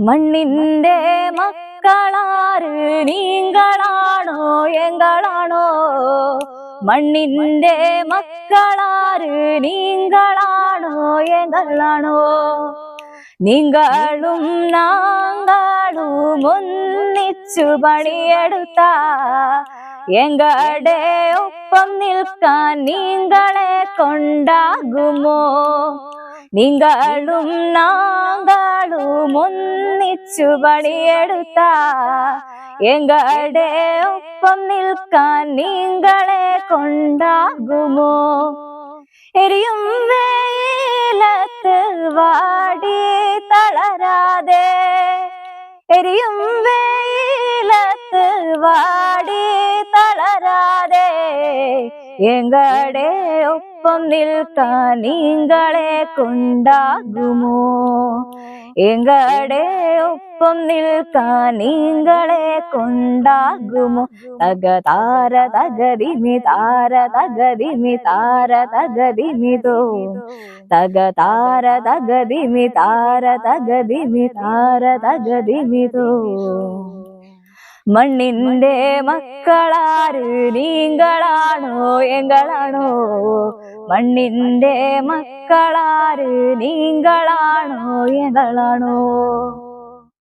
മണ്ണിന്റെ മക്കളാര് നീങ്കളാണോ എങ്കളാണോ? മണ്ണിന്റെ മക്കളാര് നീങ്കളാണോ എങ്കളാണോ? നിങ്ങളും നാങ്കളും ഒന്നിച്ചു പണിയെടുത്ത എങ്കടെ ഒപ്പം നിൽക്കാൻ നിങ്ങളെ കൊണ്ടാകുമോ? നിങ്ങളും നാങ്കളും ഒന്നിച്ചു പണിയെടുത്ത എങ്കടെ ഒപ്പം നിൽക്കാൻ നിങ്ങളെ കൊണ്ടാകുമോ? എരിയും വെയിലത്ത് വാടി തളരാതെ, എരിയും വെയിലത്ത് വാടി തളരാതെ എങ്കടെ ഒപ്പം നിൽക്കാൻ നിങ്ങളെ കൊണ്ടാകുമോ? എങ്കടെ ഒപ്പം നിൽക്കാൻ നിങ്ങളെ കൊണ്ടാകുമോ? തകതാര തകതിമി താര തകതിമി താര തകതിമിതോ, തകതാര തകതിമി താര തകതിമി താര തകതിമിതോ. മണ്ണിന്റെ മക്കളാര് നീങ്കളാണോ എങ്കളാണോ? മണ്ണിന്റെ മക്കളാര് നീങ്കളാണോ എങ്കളാണോ?